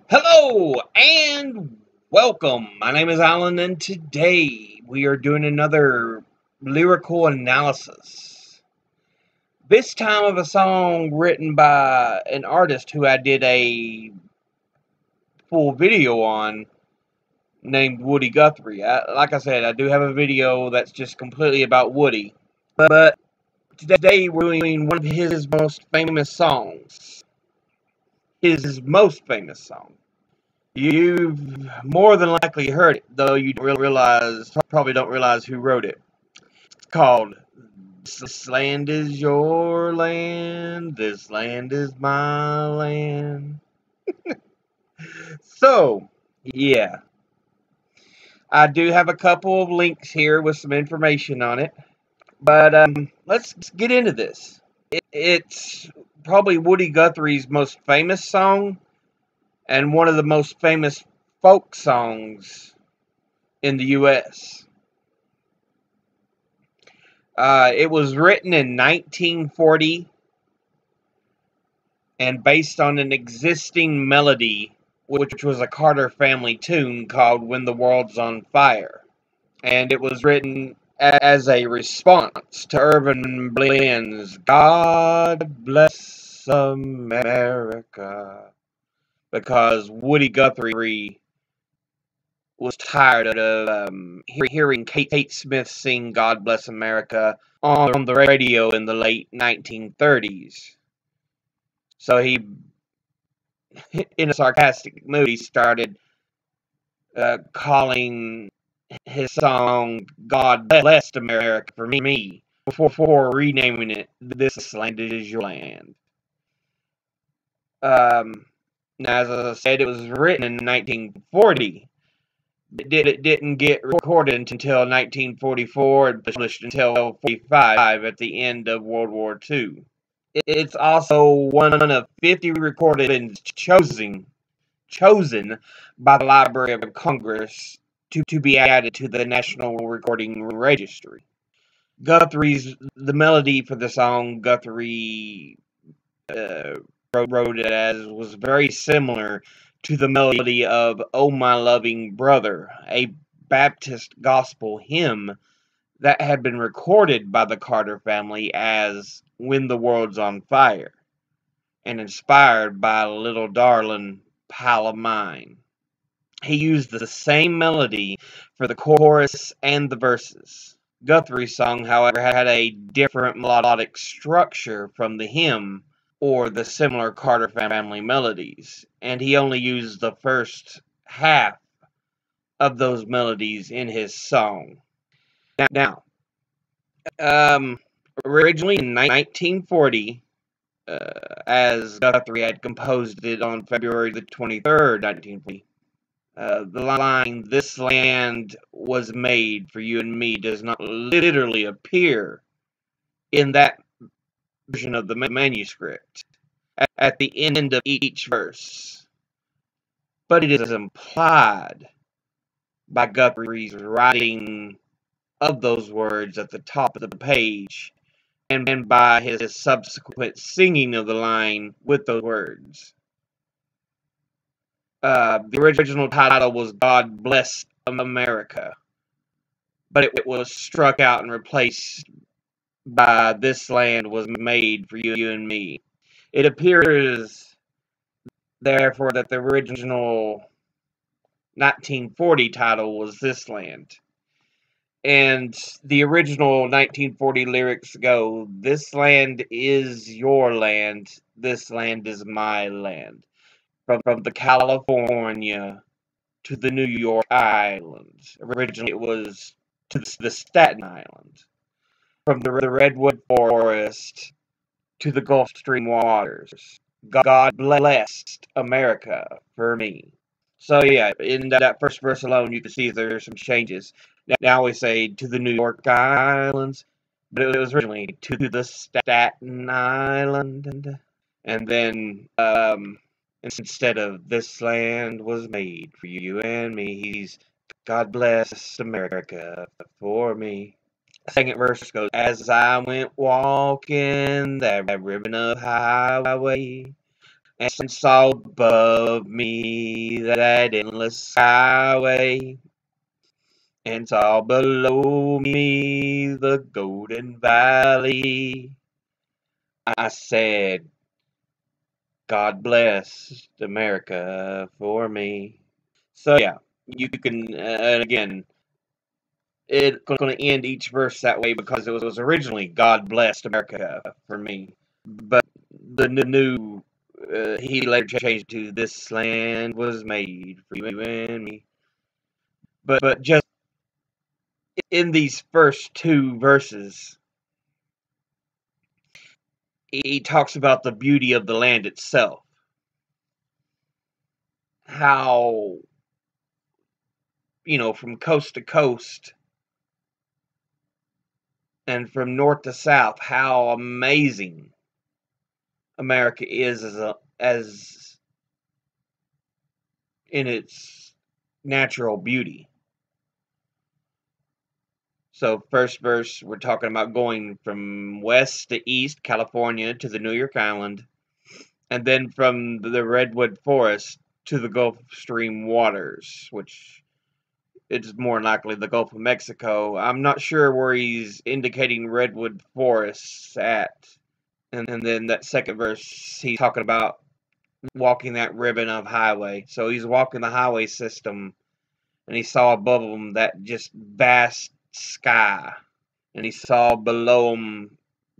Hello and welcome. My name is Alan, and today we are doing another lyrical analysis. This time of a song written by an artist who I did a full video on named Woody Guthrie. Like I said, I do have a video that's just completely about Woody. But today we're doing one of his most famous songs. His most famous song. You've more than likely heard it, though you probably don't realize who wrote it. It's called This Land Is Your Land, This Land Is My Land. So, yeah. I do have a couple of links here with some information on it. But let's get into this. It's probably Woody Guthrie's most famous song and one of the most famous folk songs in the U.S. It was written in 1940 and based on an existing melody, which was a Carter family tune called When the World's on Fire. And it was written as a response to Irving Berlin's God Bless America, because Woody Guthrie was tired of hearing Kate Smith sing God Bless America on the radio in the late 1930s. So he, in a sarcastic mood, he started calling his song God Blessed America for me before renaming it This Land Is Your Land. Now, as I said, it was written in 1940. It didn't get recorded until 1944 and published until 1945 at the end of World War II. It's also one of 50 recordings chosen by the Library of Congress to be added to the National Recording Registry. The melody for the song Guthrie wrote it as was very similar to the melody of "Oh My Loving Brother," a Baptist gospel hymn that had been recorded by the Carter family as "When the World's on Fire" and inspired by "Little Darling Pal of Mine." He used the same melody for the chorus and the verses. Guthrie's song, however, had a different melodic structure from the hymn or the similar Carter family melodies, and he only used the first half of those melodies in his song. Now, originally in 1940, as Guthrie had composed it on February the 23rd, 1940, the line, "This land was made for you and me," does not literally appear in that version of the manuscript at the end of each verse, but it is implied by Guthrie's writing of those words at the top of the page and by his subsequent singing of the line with those words. The original title was God Bless America, but it was struck out and replaced by This Land Was Made for You and Me. It appears, therefore, that the original 1940 title was This Land. And the original 1940 lyrics go, "This land is your land, this land is my land. From the California to the New York Islands." Originally it was to the Staten Island. From the Redwood Forest to the Gulf Stream waters. God blessed America for me. So yeah, in that first verse alone, you can see there's some changes. Now we say to the New York Islands, but it was originally to the Staten Island. And then instead of "This land was made for you and me," he's "God bless America for me." Second verse goes, "As I went walking that ribbon of highway, and saw above me that endless skyway, and saw below me the golden valley. I said, God bless America for me. So yeah, you can, and again, it's going to end each verse that way because it was originally God blessed America for me. But the new, he later changed to this land was made for you and me. But just in these first two verses, he talks about the beauty of the land itself. How, from coast to coast and from north to south, how amazing America is as in its natural beauty. So first verse, we're talking about going from west to east, California to the New York Island, and then from the redwood forest to the Gulf Stream waters, which it's more likely the Gulf of Mexico. I'm not sure where he's indicating redwood forests at. And then that second verse, he's talking about walking that ribbon of highway. So he's walking the highway system, and he saw above him that just vast sky, and he saw below him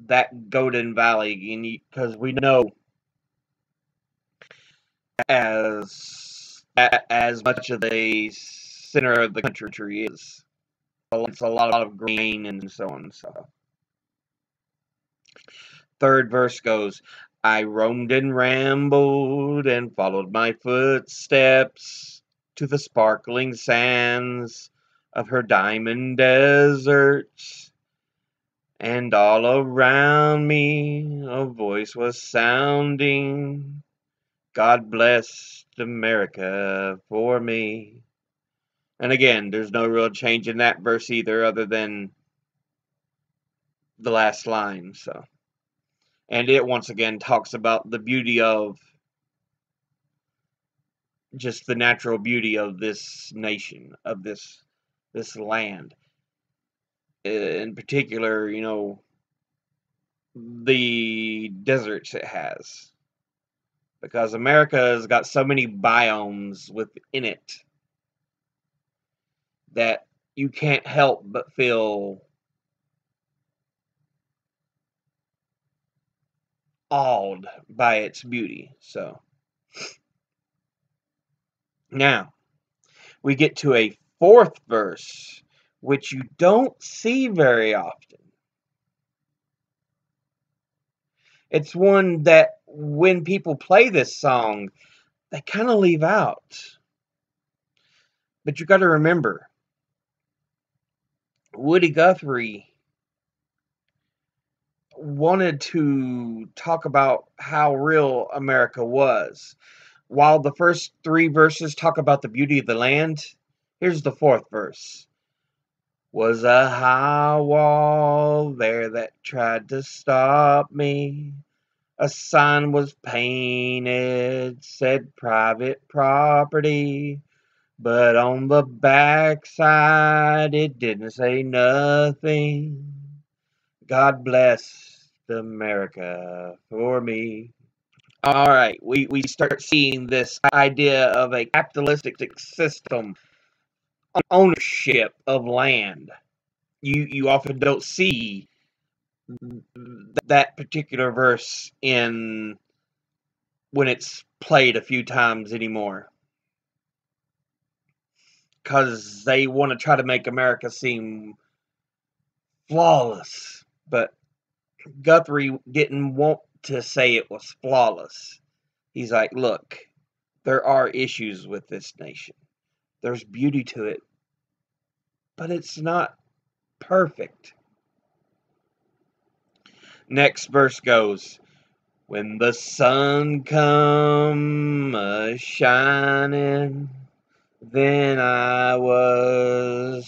that golden valley. And because we know, as much of the center of the country is, it's a lot of green and so on. So third verse goes, I roamed and rambled and followed my footsteps to the sparkling sands of her diamond deserts, and all around me a voice was sounding, God bless America for me. And again, there's no real change in that verse either, other than the last line. So, and it once again talks about the beauty of just the natural beauty of this nation, of this land. In particular, the deserts it has. Because America has got so many biomes within it that you can't help but feel awed by its beauty. So now we get to a fourth verse, which you don't see very often. It's one that when people play this song, they kind of leave out. But you got to remember, Woody Guthrie wanted to talk about how real America was. While the first three verses talk about the beauty of the land, here's the fourth verse. Was a high wall there that tried to stop me. A sign was painted, said private property. But on the backside, it didn't say nothing. God bless America for me. All right, we start seeing this idea of a capitalistic system, ownership of land. You often don't see that particular verse in when it's played a few times anymore, because they want to try to make America seem flawless. But Guthrie didn't want to say it was flawless. He's like, look, there are issues with this nation. There's beauty to it, but it's not perfect. Next verse goes, when the sun come a-shining, then I was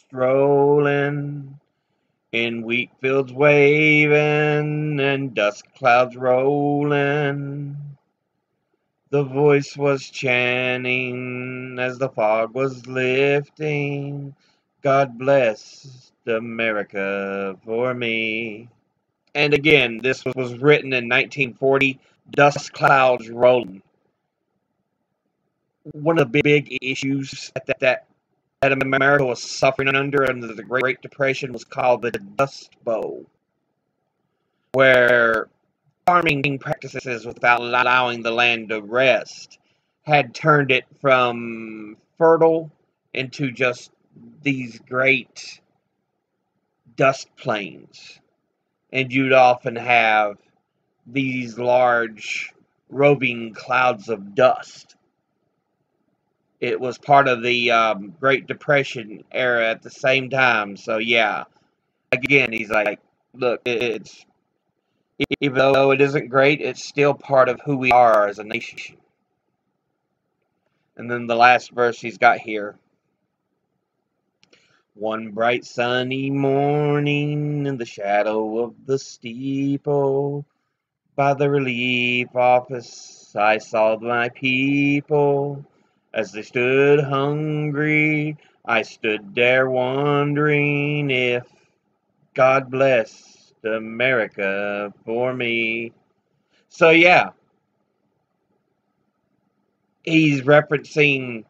strolling in wheat fields waving and dust clouds rolling. The voice was chanting as the fog was lifting, God bless America for me. And again, this was written in 1940, dust clouds rolling. One of the big issues that America was suffering under the Great Depression was called the Dust Bowl, where farming practices without allowing the land to rest had turned it from fertile into just these great dust plains. And you'd often have these large roving clouds of dust. It was part of the Great Depression era at the same time. So yeah, again, he's like, look, it's even though it isn't great, it's still part of who we are as a nation. And then the last verse he's got here. One bright sunny morning in the shadow of the steeple, by the relief office I saw my people. As they stood hungry, I stood there wondering if God blessed America for me. So yeah, he's referencing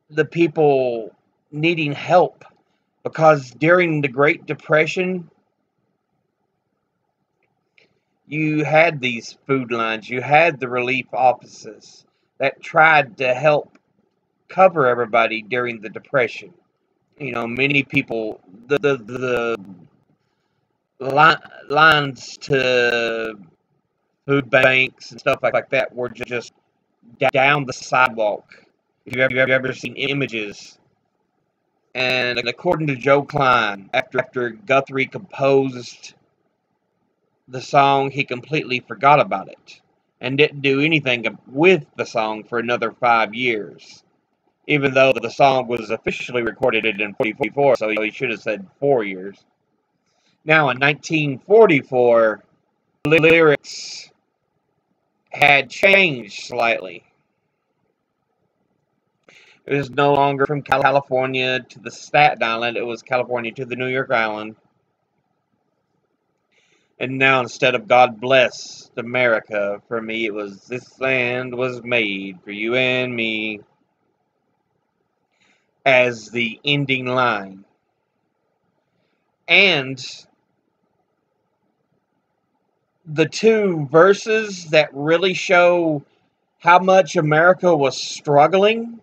the people needing help because during the Great Depression, you had these food lines, you had the relief offices that tried to help cover everybody during the Depression. You know, many people, the lines to food banks and stuff like that were just down the sidewalk. If you've ever seen images. And according to Joe Klein, after Guthrie composed the song, he completely forgot about it and didn't do anything with the song for another 5 years. Even though the song was officially recorded in 44, so he should have said 4 years. Now, in 1944, the lyrics had changed slightly. It was no longer from California to the Staten Island, it was California to the New York Island. And now, instead of God bless America, for me, it was this land was made for you and me as the ending line. And the two verses that really show how much America was struggling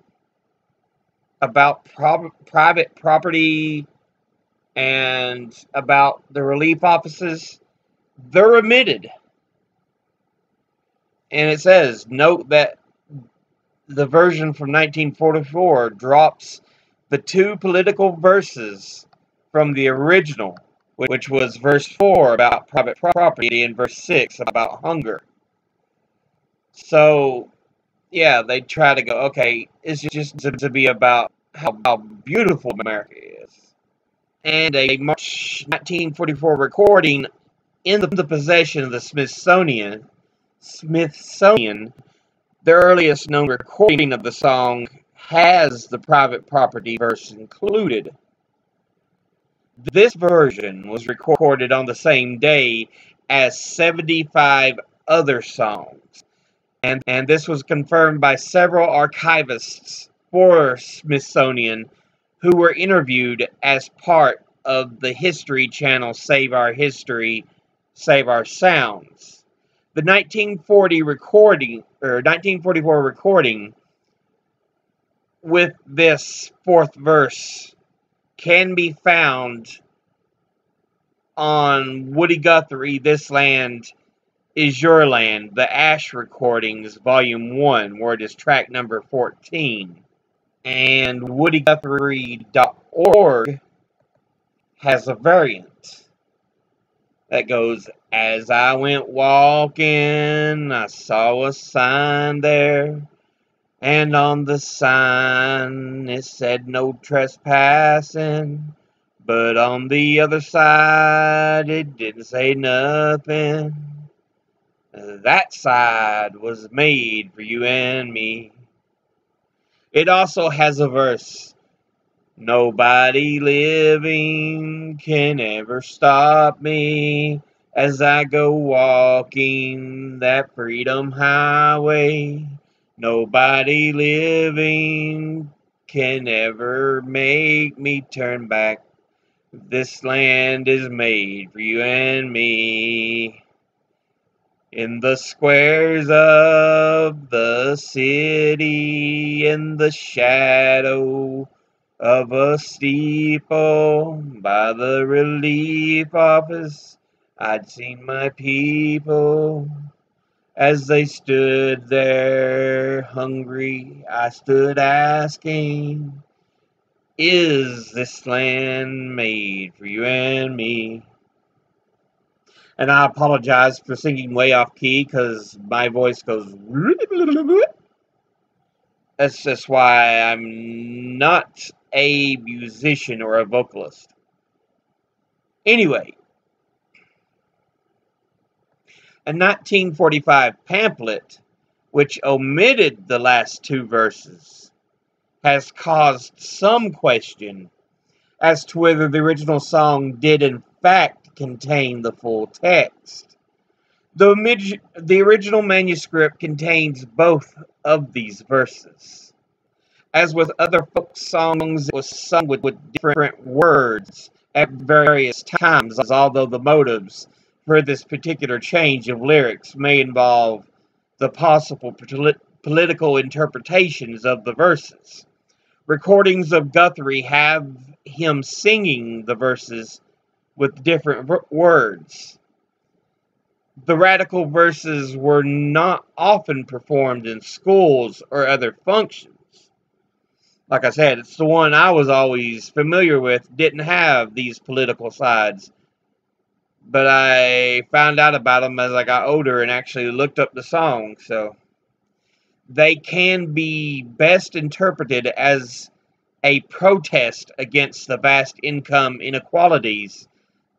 about private property and about the relief offices, they're omitted. And it says, note that the version from 1944 drops the two political verses from the original, which was verse 4 about private property and verse 6 about hunger. So, yeah, they try to go, okay, it's just to be about how beautiful America is. And a March 1944 recording in the possession of the Smithsonian, the earliest known recording of the song has the private property verse included. This version was recorded on the same day as 75 other songs, and this was confirmed by several archivists for Smithsonian who were interviewed as part of the History Channel Save Our History, Save Our Sounds. The 1944 recording with this fourth verse can be found on Woody Guthrie, This Land Is Your Land, the Ash Recordings, Volume 1, where it is track number 14. And woodyguthrie.org has a variant that goes, as I went walking, I saw a sign there, and on the sign it said no trespassing, but on the other side it didn't say nothing. That side was made for you and me. It also has a verse. Nobody living can ever stop me as I go walking that freedom highway. Nobody living can ever make me turn back. This land is made for you and me. In the squares of the city, in the shadow of a steeple, by the relief office, I'd seen my people. As they stood there hungry, I stood asking, is this land made for you and me? And I apologize for singing way off key because my voice goes. That's just why I'm not a musician or a vocalist. Anyway, a 1945 pamphlet, which omitted the last two verses, has caused some question as to whether the original song did in fact contain the full text. The original manuscript contains both of these verses. As with other folk songs, it was sung with different words at various times, although the motives for this particular change of lyrics may involve the possible political interpretations of the verses. Recordings of Guthrie have him singing the verses with different words. The radical verses were not often performed in schools or other functions. Like I said, it's the one I was always familiar with, didn't have these political sides. But I found out about them as I got older and actually looked up the song, so they can be best interpreted as a protest against the vast income inequalities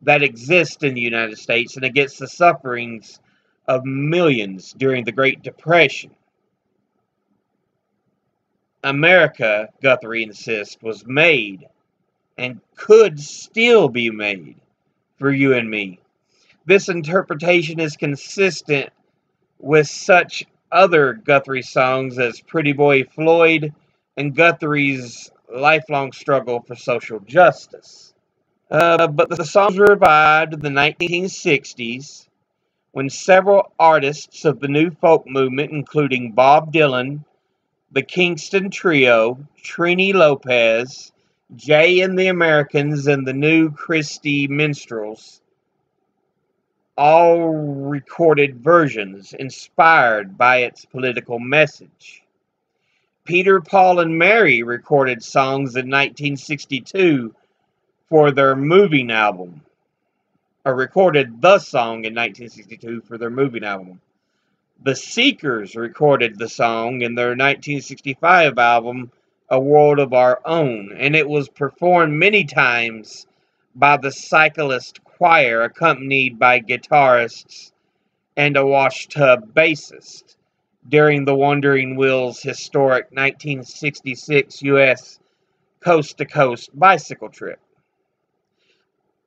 that exist in the United States and against the sufferings of millions during the Great Depression. America, Guthrie insists, was made and could still be made for you and me. This interpretation is consistent with such other Guthrie songs as Pretty Boy Floyd and Guthrie's lifelong struggle for social justice. But the songs were revived in the 1960s when several artists of the new folk movement, including Bob Dylan, the Kingston Trio, Trini Lopez, Jay and the Americans, and the New Christy Minstrels, all recorded versions inspired by its political message. Peter, Paul, and Mary recorded songs in 1962 for their moving album, or recorded the song in 1962 for their moving album. The Seekers recorded the song in their 1965 album, A World of Our Own, and it was performed many times by the Cyclist Choir, accompanied by guitarists and a washtub bassist, during the Wandering Wheel's historic 1966 U.S. coast-to-coast bicycle trip.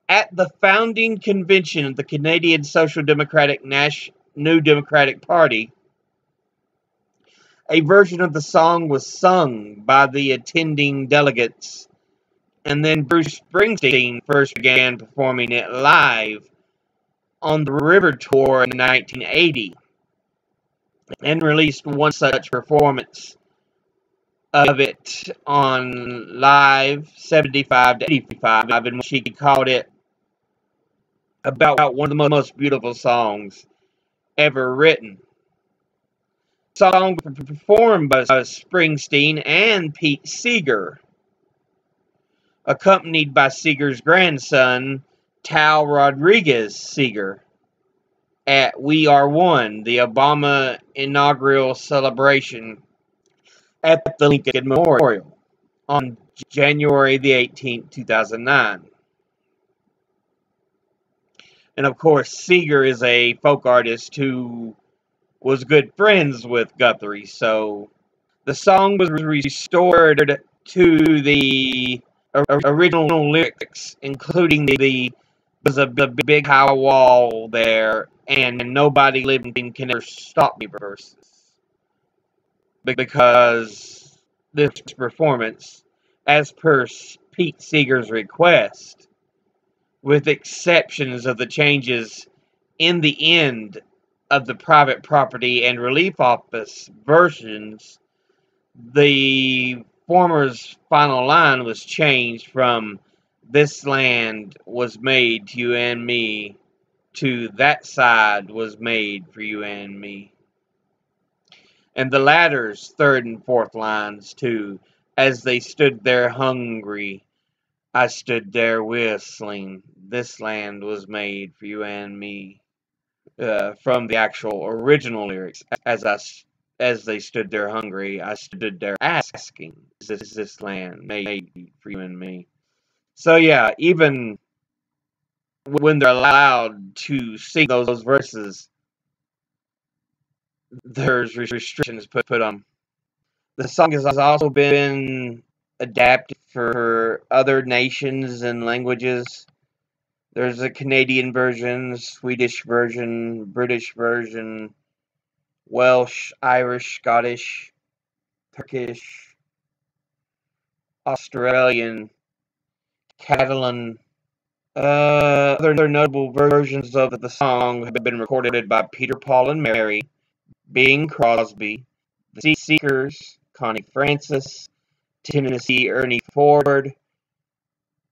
At the founding convention of the Canadian Social Democratic New Democratic Party, a version of the song was sung by the attending delegates, and then Bruce Springsteen first began performing it live on the River Tour in 1980, and released one such performance of it on Live 75 to 85, in which he called it about one of the most beautiful songs ever written. The song was performed by Springsteen and Pete Seeger, accompanied by Seeger's grandson, Tal Rodriguez Seeger, at We Are One, the Obama inaugural celebration at the Lincoln Memorial on January the 18th, 2009. And of course, Seeger is a folk artist who was good friends with Guthrie, so the song was restored to the original lyrics, including the "There's a big high wall there, and nobody living can ever stop me" verses, because this performance, as per Pete Seeger's request, with exceptions of the changes in the end of the private property and relief office versions, the former's final line was changed from "This land was made to you and me" to "That side was made for you and me." And the latter's third and fourth lines too: "As they stood there hungry, I stood there whistling. This land was made for you and me." From the actual original lyrics, as they stood there hungry, I stood there asking, is this land made for you and me? So yeah, even when they're allowed to sing those verses, there's restrictions put on them. The song has also been adapted for other nations and languages. There's a Canadian version, Swedish version, British version, Welsh, Irish, Scottish, Turkish, Australian, Catalan. Other notable versions of the song have been recorded by Peter, Paul, and Mary, Bing Crosby, the Seekers, Connie Francis, Tennessee Ernie Ford,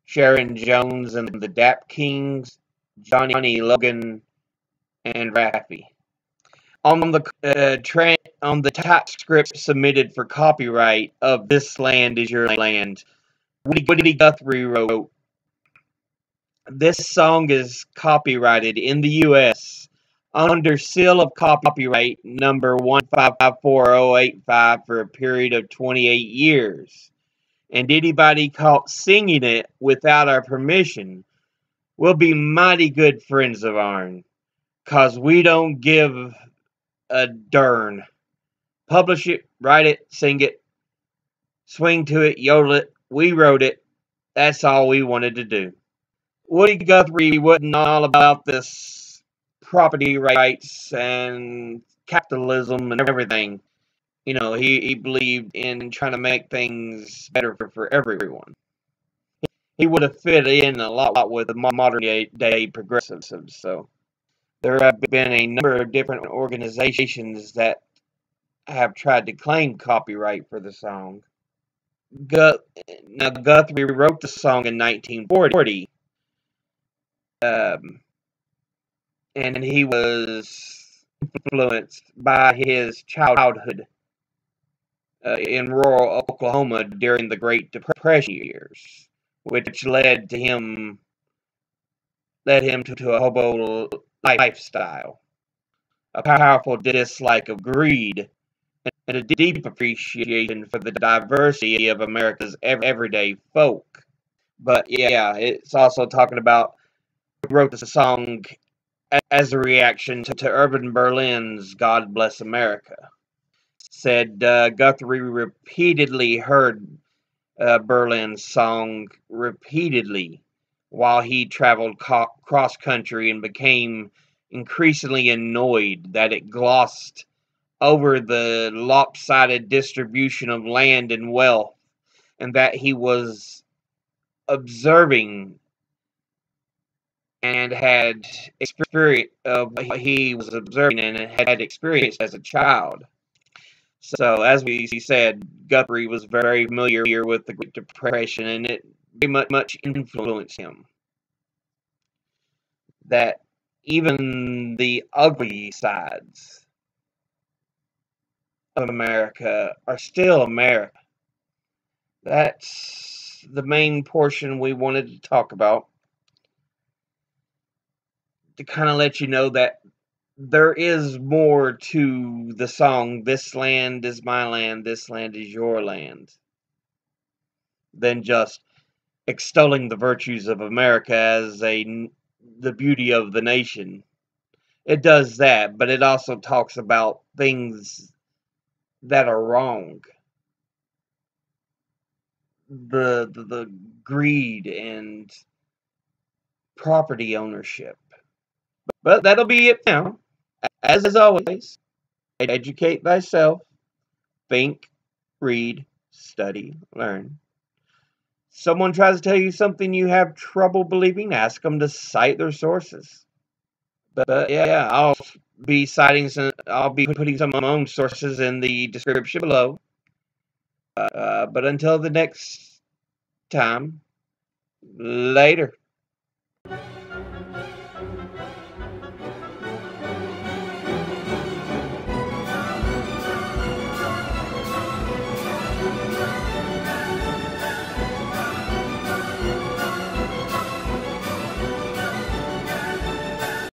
Sharon Jones and the Dap Kings, Johnny Logan, and Raffi. On the typescript submitted for copyright of "This Land Is Your Land," Woody Guthrie wrote, "This song is copyrighted in the U.S. under seal of copyright number 1554085 for a period of 28 years. And anybody caught singing it without our permission will be mighty good friends of ourn, 'cause we don't give a dern. Publish it, write it, sing it, swing to it, yodel it. We wrote it. That's all we wanted to do." Woody Guthrie wasn't all about this property rights and capitalism and everything. He believed in trying to make things better for everyone. He would have fit in a lot with the modern day progressives. So there have been a number of different organizations that have tried to claim copyright for the song. Now, Guthrie wrote the song in 1940, and he was influenced by his childhood in rural Oklahoma during the Great Depression years, which led him to a hobo lifestyle, a powerful dislike of greed, and a deep appreciation for the diversity of America's everyday folk. But yeah, it's also talking about, wrote the song as a reaction to Urban Berlin's "God Bless America." Said Guthrie repeatedly heard Berlin's song repeatedly while he traveled cross country, and became increasingly annoyed that it glossed over the lopsided distribution of land and wealth, and that he was observing and had experience of what he was observing and had experienced as a child. So, as we said, Guthrie was very familiar with the Great Depression, and it very much influenced him. That even the ugly sides of America are still America. That's the main portion we wanted to talk about, to kind of let you know that there is more to the song "This Land Is My Land, This Land Is Your Land" than just extolling the virtues of America as the beauty of the nation. it does that, but it also talks about things that are wrong. The greed and property ownership. But that'll be it now. As always, educate thyself, think, read, study, learn. Someone tries to tell you something you have trouble believing, ask them to cite their sources. But yeah, I'll be putting some of my own sources in the description below. But until the next time, later.